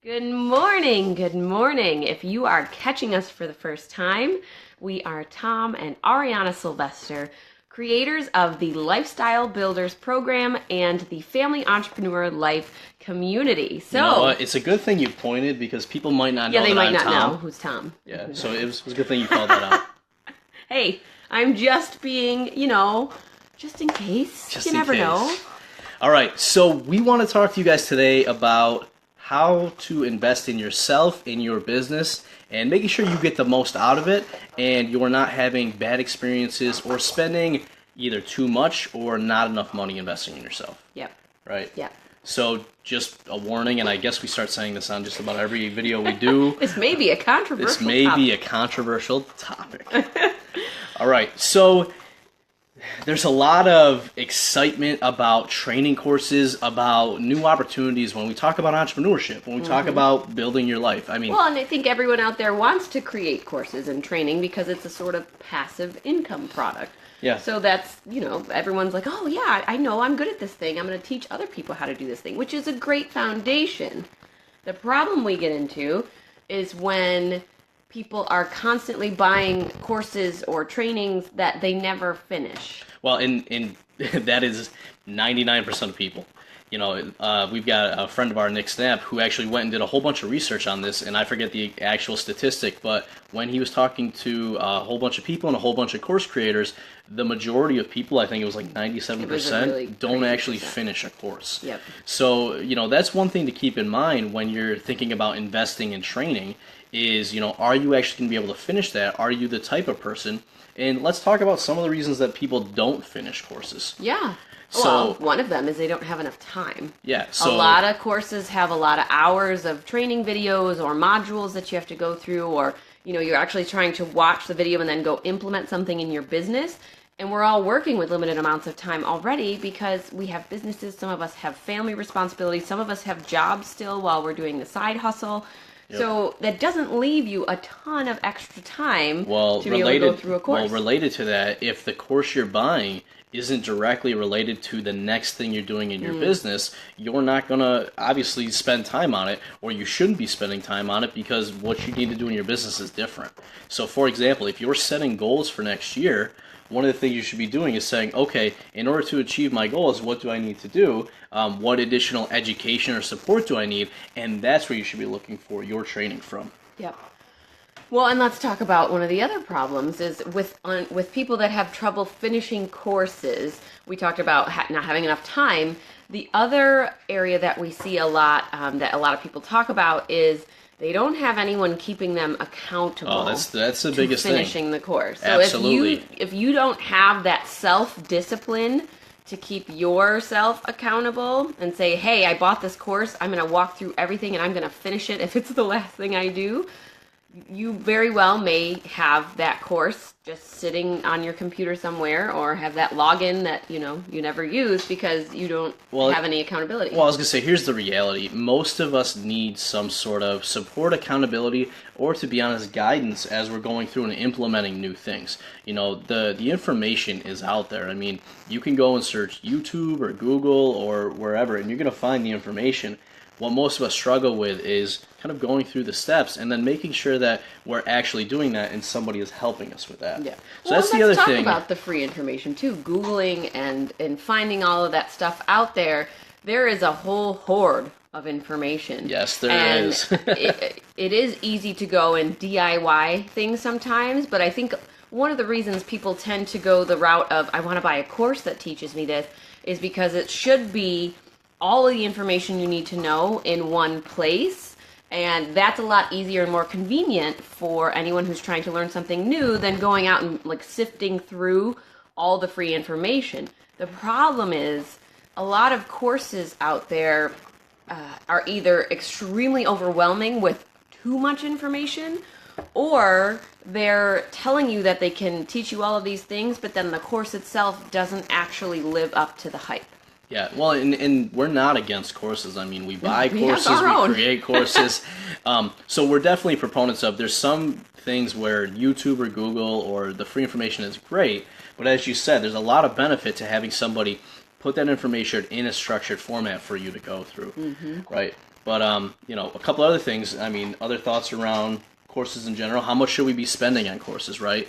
Good morning. Good morning. If you are catching us for the first time, we are Tom and Ariana Sylvester, creators of the Lifestyle Builders program and the Family Entrepreneur Life community. So, You know what? It's a good thing you pointed because people might not know yeah, they that might I'm not Tom. know who's Tom. Yeah, so it was a good thing you called that out. Hey, I'm just being, just in case. Just you in never case. know. All right, so we want to talk to you guys today about how to invest in yourself, in your business, and making sure you get the most out of it and you're not having bad experiences or spending either too much or not enough money investing in yourself, Yep. right? Yep. So just a warning, and I guess we start saying this on just about every video we do. This may be a controversial This may be a controversial topic. All right, so there's a lot of excitement about training courses, about new opportunities when we talk about entrepreneurship, when we talk about building your life. I mean, Well, and I think everyone out there wants to create courses and training because it's a sort of passive income product. yeah. So that's, everyone's like, oh, yeah, I know I'm good at this thing. I'm going to teach other people how to do this thing, which is a great foundation. The problem we get into is when people are constantly buying courses or trainings that they never finish. Well, and that is 99% of people. You know, we've got a friend of ours, Nick Snap, who actually went and did a whole bunch of research on this, and I forget the actual statistic, but when he was talking to a whole bunch of people and a whole bunch of course creators, the majority of people, I think it was like 97%, It was a really don't crazy actually percent. finish a course. Yep. So, that's one thing to keep in mind when you're thinking about investing in training is, are you actually going to be able to finish that? Are you the type of person? And let's talk about some of the reasons that people don't finish courses. Yeah. So- Well, one of them is they don't have enough time. Yeah, so A lot of courses have a lot of hours of training videos or modules that you have to go through, or you're actually trying to watch the video and then go implement something in your business. And we're all working with limited amounts of time already because we have businesses. Some of us have family responsibilities. Some of us have jobs still while we're doing the side hustle. Yep. So that doesn't leave you a ton of extra time well, to be able to go through a course. Well, related to that, if the course you're buying isn't directly related to the next thing you're doing in your business, you're not going to obviously spend time on it, or you shouldn't be spending time on it because what you need to do in your business is different. So, for example, if you're setting goals for next year, one of the things you should be doing is saying, okay, in order to achieve my goals, what do I need to do? What additional education or support do I need? And that's where you should be looking for your training from. Yep. Well, and let's talk about one of the other problems is with people that have trouble finishing courses. We talked about not having enough time. The other area that we see a lot, that a lot of people talk about, is they don't have anyone keeping them accountable. Oh, that's the to biggest finishing thing. the course. So Absolutely. if you don't have that self-discipline to keep yourself accountable and say, hey, I bought this course, I'm going to walk through everything and I'm going to finish it if it's the last thing I do, you very well may have that course just sitting on your computer somewhere, or have that login that you never use because you don't have any accountability. Well, I was going to say, here's the reality. Most of us need some sort of support, accountability, or, to be honest, guidance as we're going through and implementing new things. The information is out there. I mean, you can go and search YouTube or Google or wherever, and you're going to find the information. What most of us struggle with is kind of going through the steps and then making sure that we're actually doing that and somebody is helping us with that. Yeah. So Well, that's the other let's thing. talk about the free information too. Googling and finding all of that stuff out there. There is a whole horde of information. Yes, there and is. it is easy to go and DIY things sometimes, but I think one of the reasons people tend to go the route of, I want to buy a course that teaches me this, is because it should be all of the information you need to know in one place. And that's a lot easier and more convenient for anyone who's trying to learn something new than going out and sifting through all the free information. The problem is a lot of courses out there are either extremely overwhelming with too much information, or they're telling you that they can teach you all of these things, but then the course itself doesn't actually live up to the hype. Yeah, well, and we're not against courses. I mean, we buy We have courses, our own. we create courses. So we're definitely proponents of, there's some things where YouTube or Google or the free information is great, but as you said, there's a lot of benefit to having somebody put that information in a structured format for you to go through, right? But a couple other things. I mean, other thoughts around courses in general. How much should we be spending on courses, right?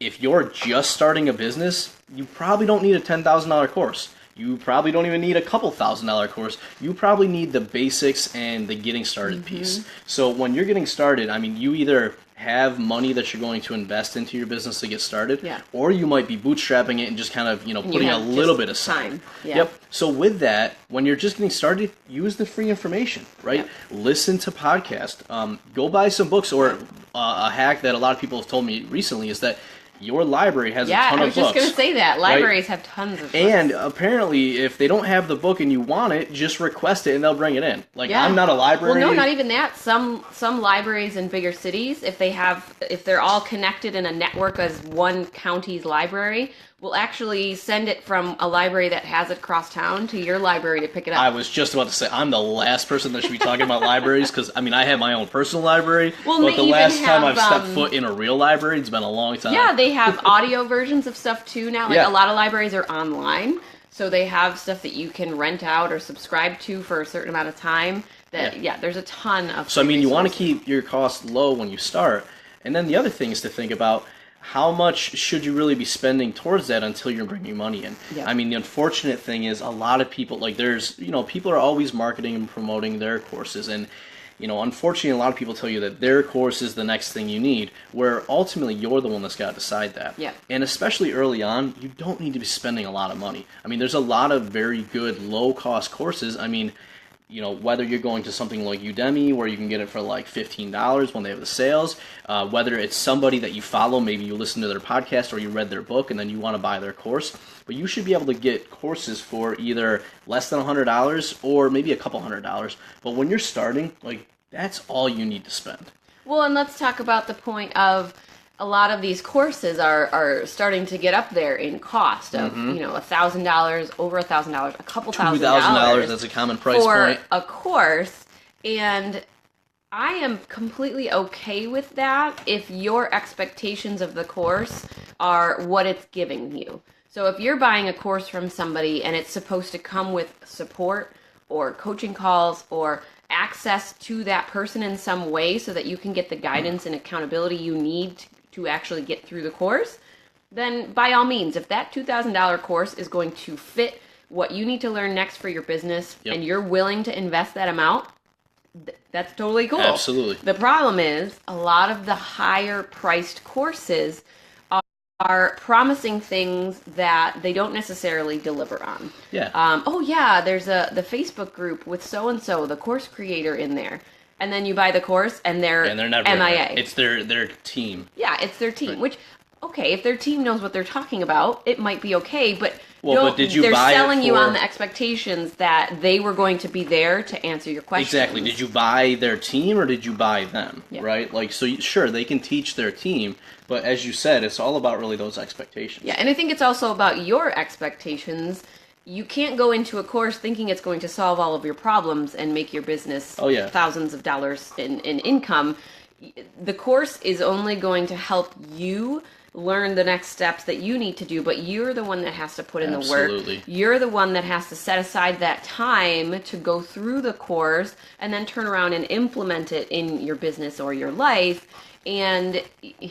If you're just starting a business, you probably don't need a $10,000 course. You probably don't even need a couple $1,000 course. You probably need the basics and the getting started piece. So when you're getting started, I mean, you either have money that you're going to invest into your business to get started, or you might be bootstrapping it and just kind of, putting a little bit aside. Time. Yeah. Yep. So with that, when you're just getting started, use the free information, right? Yep. Listen to podcasts. Go buy some books, or a hack that a lot of people have told me recently is that your library has a ton of books. Yeah, I was just going to say that. Libraries have tons of books. And apparently, if they don't have the book and you want it, just request it and they'll bring it in. Like, I'm not a library. Well, no, not even that. Some libraries in bigger cities, if they're all connected in a network as one county's library, will actually send it from a library that has it across town to your library to pick it up. I was just about to say, I'm the last person that should be talking about libraries, because, I mean, I have my own personal library, but the last time I've stepped foot in a real library, it's been a long time. Yeah, they have audio versions of stuff, too, now. Like, a lot of libraries are online, so they have stuff that you can rent out or subscribe to for a certain amount of time. There's a ton of So, I mean, you want to keep your costs low when you start. And then the other thing is to think about, how much should you really be spending towards that until you're bringing money in? Yep. I mean, the unfortunate thing is a lot of people, like people are always marketing and promoting their courses. And, unfortunately, a lot of people tell you that their course is the next thing you need, where ultimately you're the one that's got to decide that. Yep. And especially early on, you don't need to be spending a lot of money. I mean, there's a lot of very good low-cost courses. I mean, whether you're going to something like Udemy where you can get it for like $15 when they have the sales, whether it's somebody that you follow, maybe you listen to their podcast or you read their book and then you want to buy their course, but you should be able to get courses for either less than $100 or maybe a couple $100. But when you're starting, like, that's all you need to spend. Well, and let's talk about the point of a lot of these courses are starting to get up there in cost of, $1,000, over $1,000, a couple $1,000. That's a common price for point. a course. And I am completely okay with that if your expectations of the course are what it's giving you. So if you're buying a course from somebody and it's supposed to come with support or coaching calls or access to that person in some way so that you can get the guidance and accountability you need to actually get through the course, then by all means, if that $2,000 course is going to fit what you need to learn next for your business, and you're willing to invest that amount, that's totally cool. Absolutely. The problem is a lot of the higher priced courses are promising things that they don't necessarily deliver on. Yeah. There's the Facebook group with so-and-so, the course creator in there. And then you buy the course, and they're never MIA. It's their team. Yeah, it's their team. Right. Which, okay, if their team knows what they're talking about, it might be okay. But did you they're buy selling it you for... on the expectations that they were going to be there to answer your questions. Exactly. Did you buy their team or did you buy them? Yeah. Right. Like, so sure, they can teach their team, but as you said, it's all about really those expectations. Yeah, and I think it's also about your expectations. You can't go into a course thinking it's going to solve all of your problems and make your business thousands of dollars in income. The course is only going to help you learn the next steps that you need to do, but you're the one that has to put in the work. You're the one that has to set aside that time to go through the course and then turn around and implement it in your business or your life. And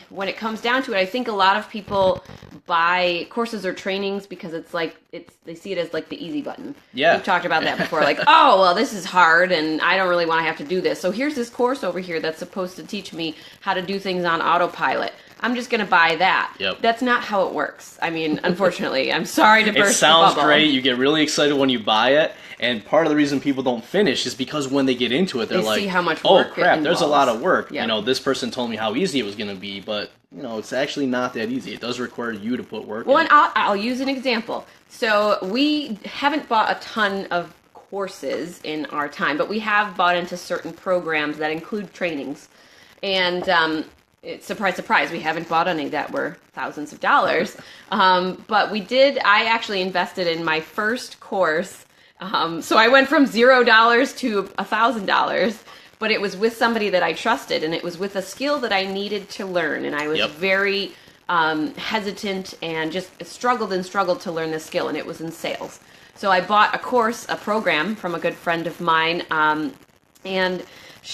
when it comes down to it, I think a lot of people buy courses or trainings because they see it as like the easy button. Yeah. We've talked about that before. Like, oh, well, this is hard and I don't really want to have to do this. So here's this course over here that's supposed to teach me how to do things on autopilot. I'm just going to buy that. Yep. That's not how it works. I mean, unfortunately, I'm sorry to burst the bubble. It sounds great. You get really excited when you buy it. And part of the reason people don't finish is because when they get into it, they're like, see how much oh, work crap, there's a lot of work. Yep. This person told me how easy it was going to be, but, it's actually not that easy. It does require you to put work in. Well, and I'll use an example. So we haven't bought a ton of courses in our time, but we have bought into certain programs that include trainings. And surprise, surprise, we haven't bought any that were thousands of dollars. But I actually invested in my first course. So I went from $0 to $1,000, but it was with somebody that I trusted, and it was with a skill that I needed to learn. And I was very hesitant and just struggled to learn this skill, and it was in sales. So I bought a program from a good friend of mine, And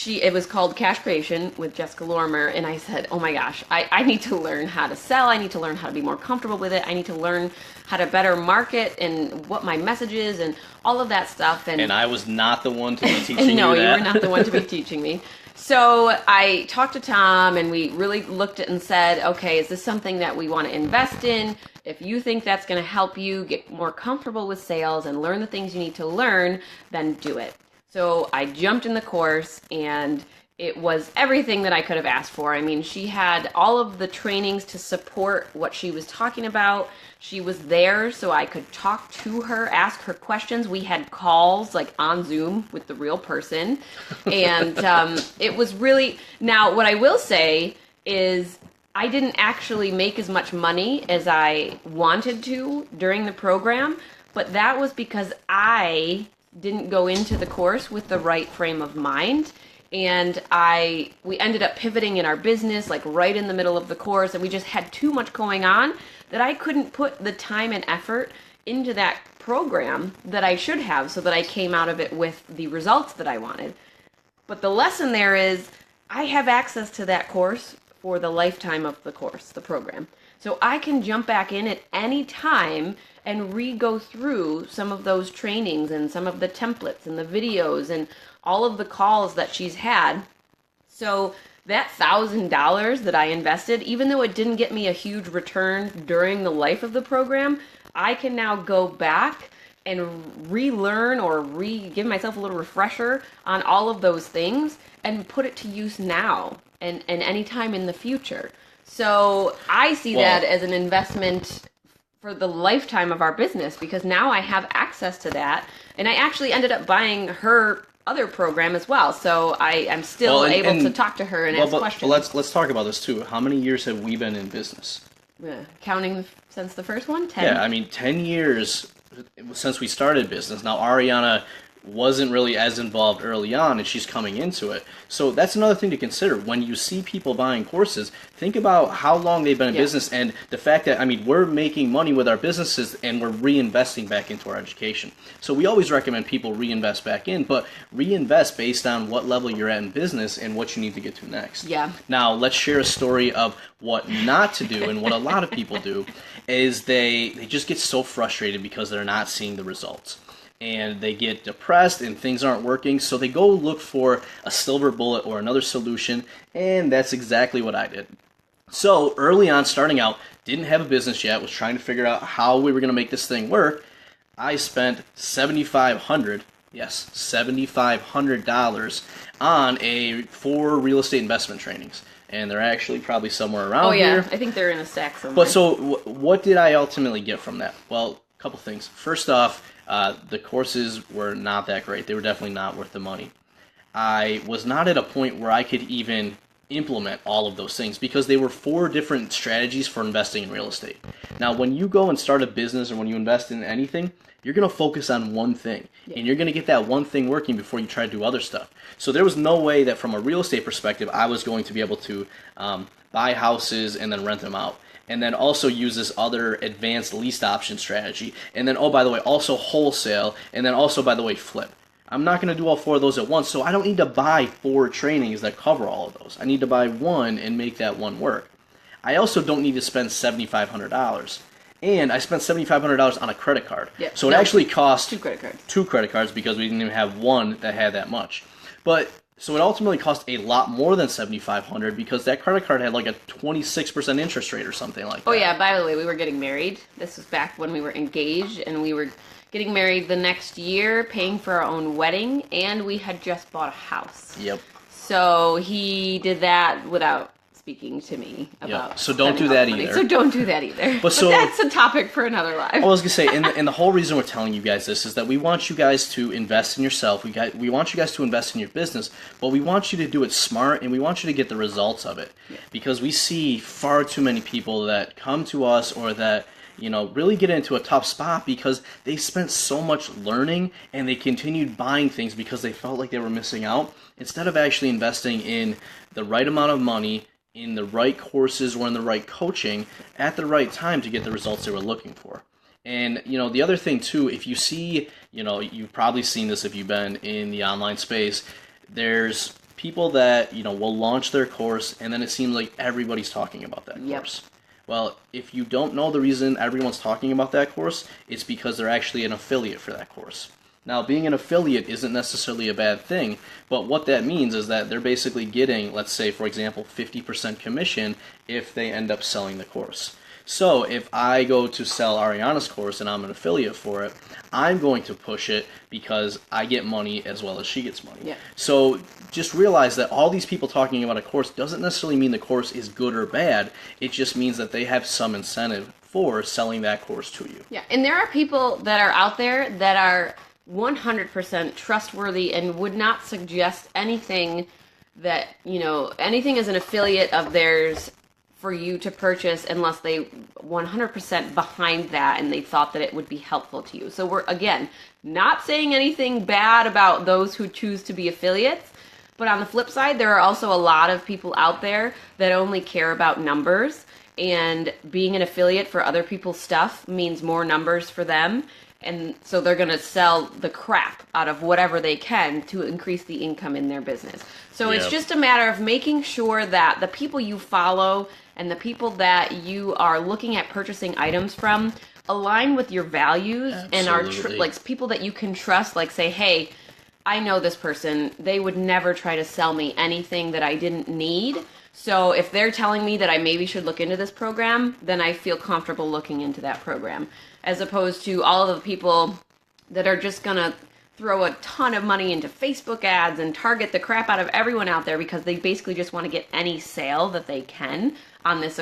it was called Cash Creation with Jessica Lorimer. And I said, oh my gosh, I need to learn how to sell. I need to learn how to be more comfortable with it. I need to learn how to better market and what my message is and all of that stuff. And I was not the one to be teaching you no, that. you were not the one to be teaching me. So I talked to Tom and we really looked at it and said, okay, is this something that we want to invest in? If you think that's going to help you get more comfortable with sales and learn the things you need to learn, then do it. So I jumped in the course and it was everything that I could have asked for. I mean, she had all of the trainings to support what she was talking about. She was there so I could talk to her, ask her questions. We had calls like on Zoom with the real person. And it was really, now what I will say is I didn't actually make as much money as I wanted to during the program, but that was because I didn't go into the course with the right frame of mind. And we ended up pivoting in our business like right in the middle of the course, and we just had too much going on that I couldn't put the time and effort into that program that I should have so that I came out of it with the results that I wanted. But the lesson there is I have access to that course for the lifetime of the course, the program. So I can jump back in at any time and re-go through some of those trainings and some of the templates and the videos and all of the calls that she's had. So that $1,000 that I invested, even though it didn't get me a huge return during the life of the program, I can now go back and relearn or give myself a little refresher on all of those things and put it to use now and any time in the future. So I see that as an investment for the lifetime of our business because now I have access to that. And I actually ended up buying her other program as well. So I'm still able to talk to her and ask questions. Let's talk about this too. How many years have we been in business? Counting since the first one? 10? Yeah, I mean 10 years since we started business. Now Ariana wasn't really as involved early on and she's coming into it. So that's another thing to consider. When you see people buying courses, think about how long they've been in business and the fact that, I mean, we're making money with our businesses and we're reinvesting back into our education. So we always recommend people reinvest back in, but reinvest based on what level you're at in business and what you need to get to next. Yeah. Now, let's share a story of what not to do and what a lot of people do is they just get so frustrated because they're not seeing the results. And they get depressed and things aren't working, so they go look for a silver bullet or another solution, and that's exactly what I did. So early on, starting out, didn't have a business yet, was trying to figure out how we were going to make this thing work. I spent $7,500 on 4 real estate investment trainings. And they're actually probably somewhere around here. Oh yeah, I think they're in a stack somewhere. But so what did I ultimately get from that? Well, a couple things. First off, the courses were not that great. They were definitely not worth the money. I was not at a point where I could even implement all of those things because they were 4 different strategies for investing in real estate. Now, when you go and start a business or when you invest in anything, you're going to focus on one thing. And you're going to get that one thing working before you try to do other stuff. So there was no way that from a real estate perspective, I was going to be able to buy houses and then rent them out. And then also use this other advanced lease option strategy. And then, oh, by the way, also wholesale. And then also, by the way, flip. I'm not going to do all 4 of those at once, so I don't need to buy 4 trainings that cover all of those. I need to buy one and make that one work. I also don't need to spend $7,500. And I spent $7,500 on a credit card. Yep. So it actually cost 2 credit cards. 2 credit cards because we didn't even have one that had that much. But so it ultimately cost a lot more than $7,500 because that credit card had like a 26% interest rate or something like that. Oh yeah, by the way, we were getting married. This was back when we were engaged, and we were getting married the next year, paying for our own wedding, and we had just bought a house. Yep. So he did that without speaking to me about. So don't do that either. So don't do that either. But that's a topic for another live. I was gonna say, and the whole reason we're telling you guys this is that we want you guys to invest in yourself. We want you guys to invest in your business, but we want you to do it smart, and we want you to get the results of it. Yeah. Because we see far too many people that come to us or that really get into a tough spot because they spent so much learning and they continued buying things because they felt like they were missing out instead of actually investing in the right amount of money, in the right courses or in the right coaching at the right time to get the results they were looking for. And, the other thing too, if you see, you've probably seen this if you've been in the online space, there's people that, will launch their course and then it seems like everybody's talking about that Yep. course. Well, if you don't know the reason everyone's talking about that course, it's because they're actually an affiliate for that course. Now, being an affiliate isn't necessarily a bad thing, but what that means is that they're basically getting, let's say, for example, 50% commission if they end up selling the course. So if I go to sell Ariana's course and I'm an affiliate for it, I'm going to push it because I get money as well as she gets money. Yeah. So just realize that all these people talking about a course doesn't necessarily mean the course is good or bad. It just means that they have some incentive for selling that course to you. Yeah, and there are people that are out there that are 100% trustworthy and would not suggest anything that, anything as an affiliate of theirs for you to purchase unless they 100% behind that and they thought that it would be helpful to you. So we're, again, not saying anything bad about those who choose to be affiliates, but on the flip side, there are also a lot of people out there that only care about numbers, and being an affiliate for other people's stuff means more numbers for them. And so they're going to sell the crap out of whatever they can to increase the income in their business. So it's Yep. just a matter of making sure that the people you follow and the people that you are looking at purchasing items from align with your values and are Absolutely. like people that you can trust. Like, say, hey, I know this person. They would never try to sell me anything that I didn't need. So if they're telling me that I maybe should look into this program, then I feel comfortable looking into that program. As opposed to all of the people that are just going to throw a ton of money into Facebook ads and target the crap out of everyone out there because they basically just want to get any sale that they can on this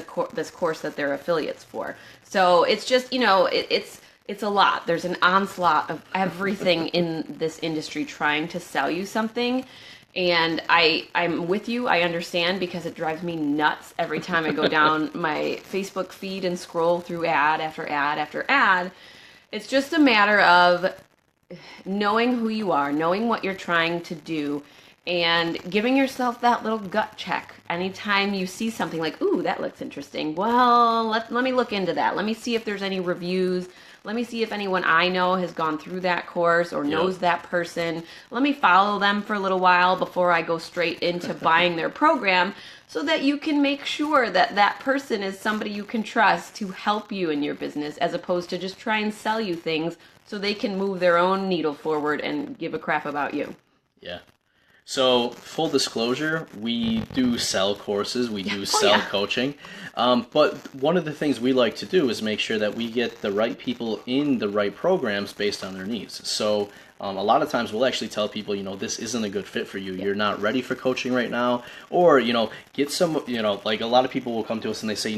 course that they're affiliates for. So it's just, it's a lot. There's an onslaught of everything in this industry trying to sell you something. And I'm with you. I understand because it drives me nuts every time I go down my Facebook feed and scroll through ad after ad after ad. It's just a matter of knowing who you are, knowing what you're trying to do, and giving yourself that little gut check anytime you see something like, ooh, that looks interesting. Well, let me look into that. Let me see if there's any reviews. Let me see if anyone I know has gone through that course or knows that person. Let me follow them for a little while before I go straight into buying their program, so that you can make sure that that person is somebody you can trust to help you in your business, as opposed to just try and sell you things so they can move their own needle forward and give a crap about you. Yeah. So, full disclosure, we do sell courses, we do sell coaching, but one of the things we like to do is make sure that we get the right people in the right programs based on their needs. So, a lot of times we'll actually tell people, this isn't a good fit for you. You're not ready for coaching right now. Or, get some, like a lot of people will come to us and they say,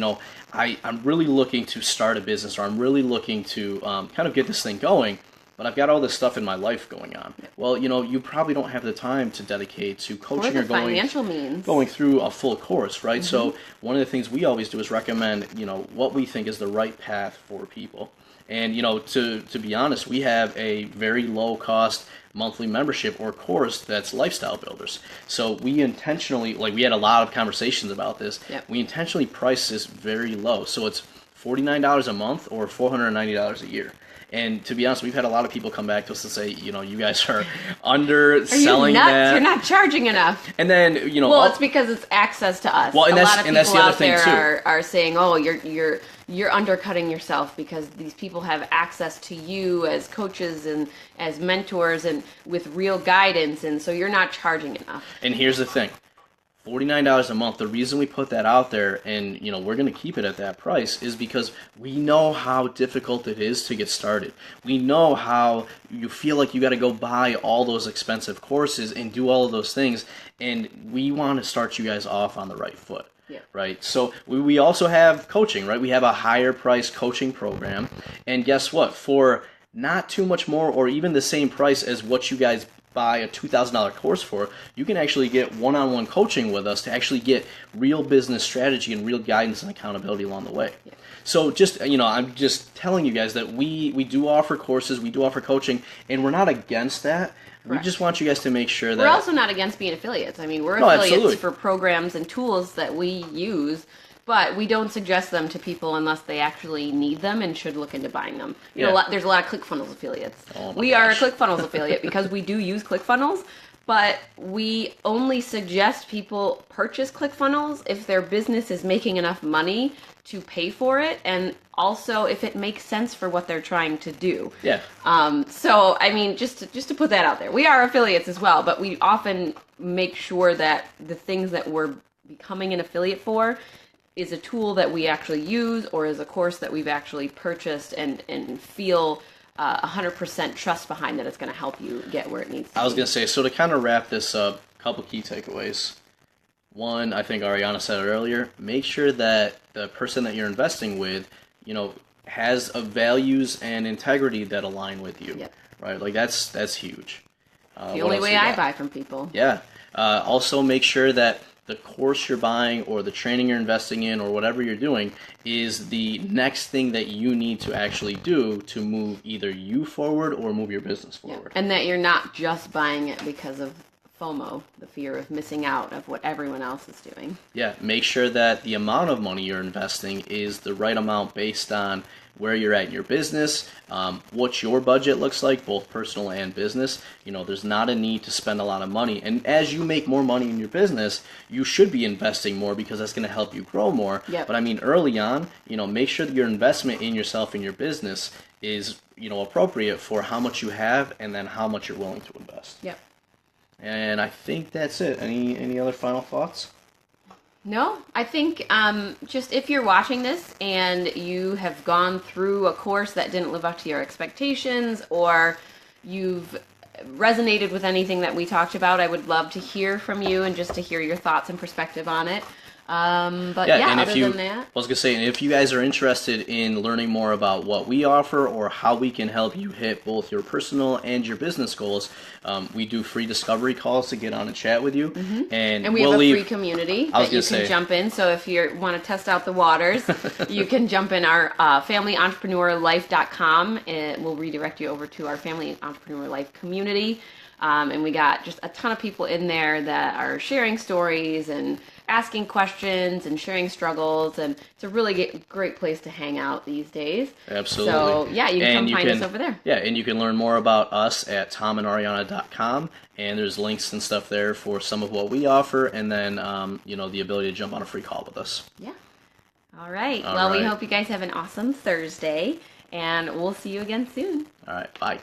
I'm really looking to start a business, or I'm really looking to kind of get this thing going, but I've got all this stuff in my life going on. Well, you probably don't have the time to dedicate to coaching Or or the financial means. going through a full course, right? So one of the things we always do is recommend, what we think is the right path for people. And, to be honest, we have a very low cost monthly membership or course that's Lifestyle Builders. So we intentionally, we had a lot of conversations about this. Yep. We intentionally price this very low. So it's $49 a month or $490 a year. And to be honest, we've had a lot of people come back to us and say, you guys are underselling that. You're not charging enough. And then, Well, it's because it's access to us. Well, and a that's- lot of and people that's the other out thing, there too. are saying, "Oh, you're undercutting yourself because these people have access to you as coaches and as mentors and with real guidance, and so you're not charging enough." And here's the thing. $49 a month, the reason we put that out there and, we're going to keep it at that price is because we know how difficult it is to get started. We know how you feel like you got to go buy all those expensive courses and do all of those things, and we want to start you guys off on the right foot. Yeah. Right. So we also have coaching, right? We have a higher price coaching program. And guess what? For not too much more or even the same price as what you guys buy a $2,000 course for, you can actually get one-on-one coaching with us to actually get real business strategy and real guidance and accountability along the way. Yeah. So just, I'm just telling you guys that we do offer courses, we do offer coaching, and we're not against that. Correct. We just want you guys to make sure that... We're also not against being affiliates. I mean, we're No, affiliates absolutely. for programs and tools that we use, but we don't suggest them to people unless they actually need them and should look into buying them. You know, Yeah. there's a lot of ClickFunnels affiliates. Oh my We are a gosh. ClickFunnels affiliate because we do use ClickFunnels, but we only suggest people purchase ClickFunnels if their business is making enough money to pay for it, and also if it makes sense for what they're trying to do. Yeah. So I mean, just to put that out there, we are affiliates as well, but we often make sure that the things that we're becoming an affiliate for is a tool that we actually use, or is a course that we've actually purchased and feel 100% trust behind that it's going to help you get where it needs to be. I was going to say, so to kind of wrap this up, a couple key takeaways. One, I think Ariana said it earlier, make sure that the person that you're investing with, has values and integrity that align with you. Yep. Right? Like that's huge. The only way I buy from people. Yeah. Also make sure that the course you're buying or the training you're investing in or whatever you're doing is the next thing that you need to actually do to move either you forward or move your business forward. Yeah. And that you're not just buying it because of FOMO, the fear of missing out of what everyone else is doing. Yeah, make sure that the amount of money you're investing is the right amount based on where you're at in your business, what your budget looks like, both personal and business. There's not a need to spend a lot of money. And as you make more money in your business, you should be investing more because that's going to help you grow more. Yep. But I mean, early on, make sure that your investment in yourself and your business is, appropriate for how much you have and then how much you're willing to invest. Yep. And I think that's it. Any other final thoughts? No, I think just if you're watching this and you have gone through a course that didn't live up to your expectations, or you've resonated with anything that we talked about, I would love to hear from you and just to hear your thoughts and perspective on it. And than that, I was gonna say, and if you guys are interested in learning more about what we offer or how we can help you hit both your personal and your business goals, we do free discovery calls to get on and chat with you, and we have a free community that you can jump in. So if you want to test out the waters, you can jump in our familyentrepreneur.life.com. It will redirect you over to our Family Entrepreneur Life community. And we got just a ton of people in there that are sharing stories and asking questions and sharing struggles, and it's a really great place to hang out these days. Absolutely. So yeah, you can find us over there. Yeah, and you can learn more about us at tomandariana.com, and there's links and stuff there for some of what we offer, and then the ability to jump on a free call with us. Yeah. All right. We hope you guys have an awesome Thursday, and we'll see you again soon. All right. Bye.